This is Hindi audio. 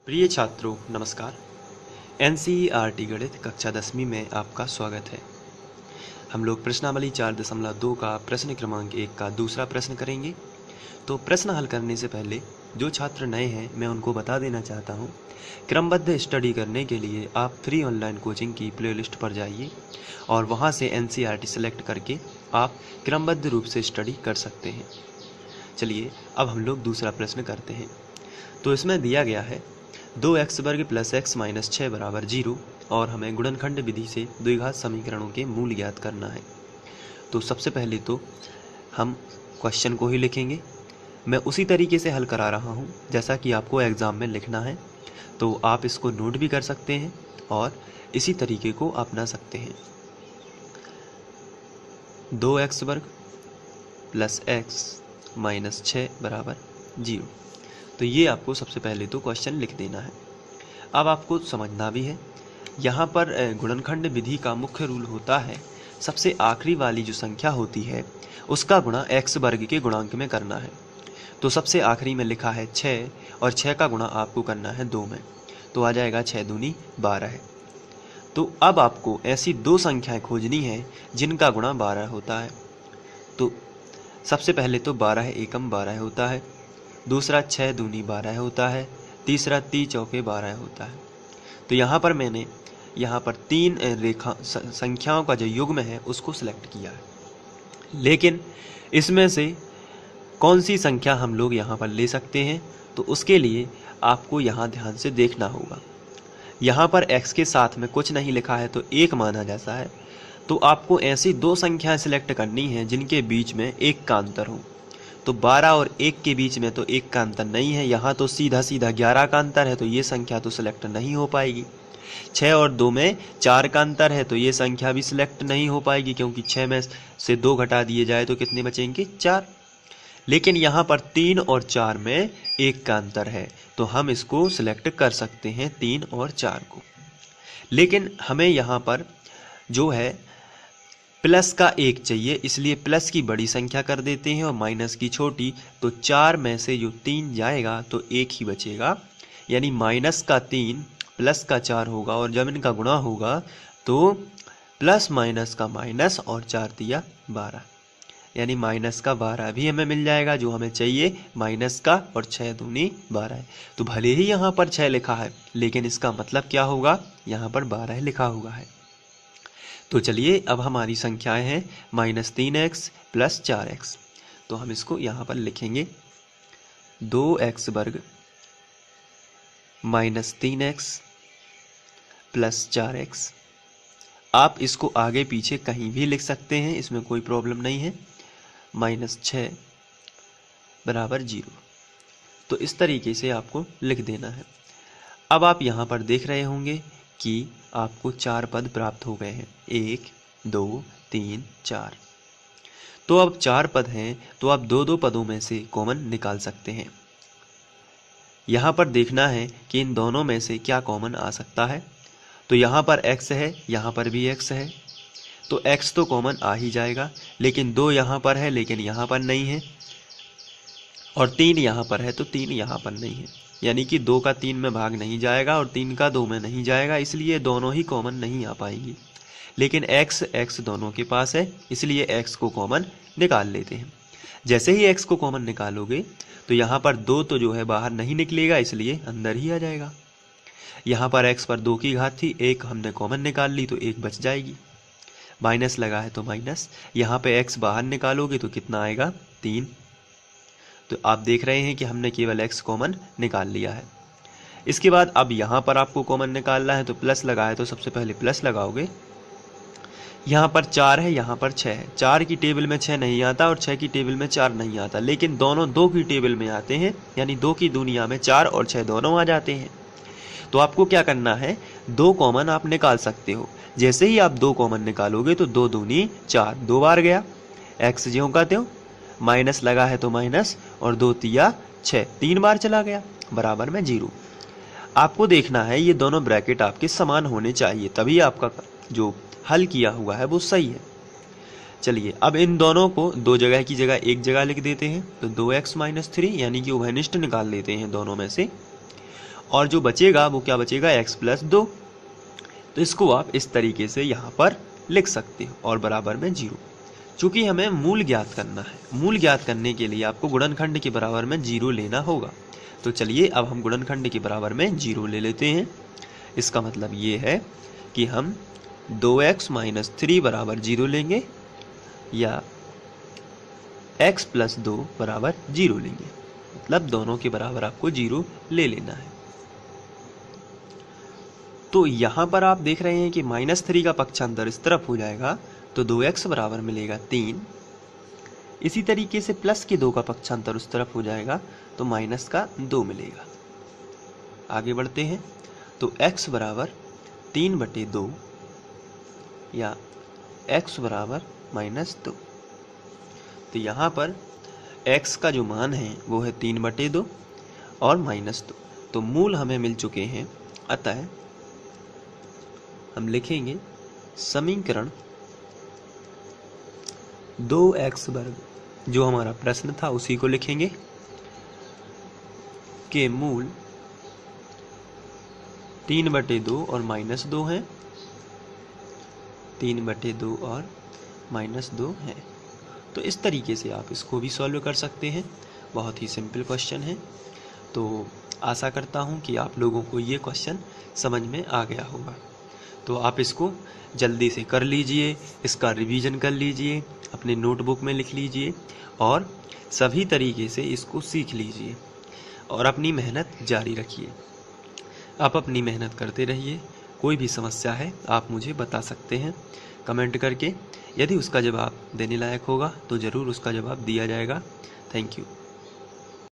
प्रिय छात्रों नमस्कार। एनसीईआरटी गणित कक्षा 10वीं में आपका स्वागत है। हम लोग प्रश्नावली 4.2 का प्रश्न क्रमांक 1 का दूसरा प्रश्न करेंगे। तो प्रश्न हल करने से पहले जो छात्र नए हैं मैं उनको बता देना चाहता हूँ, क्रमबद्ध स्टडी करने के लिए आप फ्री ऑनलाइन कोचिंग की प्लेलिस्ट पर जाइए और वहाँ से एनसीईआरटी सेलेक्ट करके आप क्रमबद्ध रूप से स्टडी कर सकते हैं। चलिए अब हम लोग दूसरा प्रश्न करते हैं। तो इसमें दिया गया है 2x वर्ग प्लस एक्स माइनस 6 बराबर 0 और हमें गुणनखंड विधि से द्विघात समीकरणों के मूल ज्ञात करना है। तो सबसे पहले तो हम क्वेश्चन को ही लिखेंगे। मैं उसी तरीके से हल करा रहा हूँ जैसा कि आपको एग्ज़ाम में लिखना है, तो आप इसको नोट भी कर सकते हैं और इसी तरीके को अपना सकते हैं। 2x वर्ग प्लस एक्स माइनस 6 बराबर 0। तो ये आपको सबसे पहले तो क्वेश्चन लिख देना है। अब आपको समझना भी है, यहाँ पर गुणनखंड विधि का मुख्य रूल होता है सबसे आखिरी वाली जो संख्या होती है उसका गुणा x वर्ग के गुणांक में करना है। तो सबसे आखिरी में लिखा है 6 और 6 का गुणा आपको करना है 2 में, तो आ जाएगा 6 दूनी 12 है। तो अब आपको ऐसी दो संख्याएं खोजनी है जिनका गुणा 12 होता है। तो सबसे पहले तो 12 एकम 12 होता है, दूसरा 6 दूनी 12 होता है, तीसरा 3 चौके 12 होता है। तो यहाँ पर मैंने यहाँ पर तीन संख्याओं का जो युग्म है उसको सिलेक्ट किया है, लेकिन इसमें से कौन सी संख्या हम लोग यहाँ पर ले सकते हैं तो उसके लिए आपको यहाँ ध्यान से देखना होगा। यहाँ पर x के साथ में कुछ नहीं लिखा है तो 1 माना जाता है, तो आपको ऐसी दो संख्याएं सिलेक्ट करनी है जिनके बीच में 1 का अंतर हो। तो 12 और 1 के बीच में तो 1 का अंतर नहीं है, यहाँ तो सीधा सीधा 11 का अंतर है, तो ये संख्या तो सिलेक्ट नहीं हो पाएगी। 6 और 2 में 4 का अंतर है, तो ये संख्या भी सिलेक्ट नहीं हो पाएगी क्योंकि 6 में से 2 घटा दिए जाए तो कितने बचेंगे 4। लेकिन यहाँ पर 3 और 4 में 1 का अंतर है, तो हम इसको सिलेक्ट कर सकते हैं 3 और 4 को। लेकिन हमें यहाँ पर जो है प्लस का 1 चाहिए, इसलिए प्लस की बड़ी संख्या कर देते हैं और माइनस की छोटी। तो 4 में से जो 3 जाएगा तो 1 ही बचेगा, यानी माइनस का 3 प्लस का 4 होगा और जब इनका गुणा होगा तो प्लस माइनस का माइनस और 4 दिया 12, यानी माइनस का 12 भी हमें मिल जाएगा जो हमें चाहिए माइनस का, और 6 दूनी 12 है। तो भले ही यहाँ पर 6 लिखा है लेकिन इसका मतलब क्या होगा, यहाँ पर 12 लिखा हुआ है। तो चलिए अब हमारी संख्याएं हैं -3x प्लस 4x। तो हम इसको यहाँ पर लिखेंगे 2x वर्ग -3x प्लस 4x। आप इसको आगे पीछे कहीं भी लिख सकते हैं, इसमें कोई प्रॉब्लम नहीं है। -6 बराबर 0। तो इस तरीके से आपको लिख देना है। अब आप यहाँ पर देख रहे होंगे कि आपको 4 पद प्राप्त हो गए हैं, 1 2 3 4। तो अब 4 पद हैं तो आप दो दो पदों में से कॉमन निकाल सकते हैं। यहाँ पर देखना है कि इन दोनों में से क्या कॉमन आ सकता है। तो यहाँ पर x है, यहाँ पर भी x है, तो x तो कॉमन आ ही जाएगा, लेकिन 2 यहाँ पर है लेकिन यहाँ पर नहीं है, और 3 यहाँ पर है तो 3 यहाँ पर नहीं है, यानी कि 2 का 3 में भाग नहीं जाएगा और 3 का 2 में नहीं जाएगा, इसलिए दोनों ही कॉमन नहीं आ पाएंगी। लेकिन x दोनों के पास है, इसलिए x को कॉमन निकाल लेते हैं। जैसे ही x को कॉमन निकालोगे तो यहाँ पर 2 तो जो है बाहर नहीं निकलेगा, इसलिए अंदर ही आ जाएगा। यहाँ पर x पर 2 की घात थी, 1 हमने कॉमन निकाल ली तो 1 बच जाएगी, माइनस लगा है तो माइनस। यहाँ पे x बाहर निकालोगे तो कितना आएगा 3। तो आप देख रहे हैं कि हमने केवल x कॉमन निकाल लिया है। इसके बाद अब यहाँ पर आपको कॉमन निकालना है, तो प्लस लगा है तो सबसे पहले प्लस लगाओगे। यहाँ पर 4 है, यहाँ पर 6 है। 4 की टेबल में 6 नहीं आता और 6 की टेबल में 4 नहीं आता, लेकिन दोनों 2 की टेबल में आते हैं, यानी 2 की दुनिया में 4 और 6 दोनों आ जाते हैं। तो आपको क्या करना है, 2 कॉमन आप निकाल सकते हो। जैसे ही आप 2 कॉमन निकालोगे तो 2 दूनी 4, 2 बार गया, x ज्यों का त्यों, माइनस लगा है तो माइनस, और 2 तिया 6, 3 बार चला गया, बराबर में 0। आपको देखना है ये दोनों ब्रैकेट आपके समान होने चाहिए, तभी आपका जो हल किया हुआ है वो सही है। चलिए अब इन दोनों को 2 जगह की जगह 1 जगह लिख देते हैं, तो 2x - 3 यानी कि उभयनिष्ठ निकाल लेते हैं दोनों में से। और जो बचेगा वो क्या बचेगा, x प्लस 2। तो इसको आप इस तरीके से यहाँ पर लिख सकते हो और बराबर में 0। चूंकि हमें मूल ज्ञात करना है, मूल ज्ञात करने के लिए आपको गुणनखंड के बराबर में 0 लेना होगा। तो चलिए अब हम गुणनखंड के बराबर में 0 ले लेते हैं। इसका मतलब ये है कि हम 2x माइनस 3 बराबर 0 लेंगे या x प्लस 2 बराबर 0 लेंगे, मतलब दोनों के बराबर आपको 0 ले लेना है। तो यहाँ पर आप देख रहे हैं कि -3 का पक्षांतर इस तरफ हो जाएगा तो 2x बराबर मिलेगा 3। इसी तरीके से प्लस के 2 का पक्षांतर उस तरफ हो जाएगा तो माइनस का 2 मिलेगा। आगे बढ़ते हैं तो x बराबर 3/2 या x बराबर -2। तो यहाँ पर x का जो मान है वो है 3/2 और -2। तो मूल हमें मिल चुके हैं, अतः हम लिखेंगे समीकरण 2x वर्ग, जो हमारा प्रश्न था उसी को लिखेंगे, के मूल 3/2 और -2 हैं, 3/2 और -2 हैं। तो इस तरीके से आप इसको भी सॉल्व कर सकते हैं। बहुत ही सिंपल क्वेश्चन है। तो आशा करता हूँ कि आप लोगों को ये क्वेश्चन समझ में आ गया होगा। तो आप इसको जल्दी से कर लीजिए, इसका रिवीजन कर लीजिए, अपने नोटबुक में लिख लीजिए और सभी तरीके से इसको सीख लीजिए और अपनी मेहनत जारी रखिए। आप अपनी मेहनत करते रहिए। कोई भी समस्या है आप मुझे बता सकते हैं कमेंट करके। यदि उसका जवाब देने लायक होगा तो ज़रूर उसका जवाब दिया जाएगा। Thank you.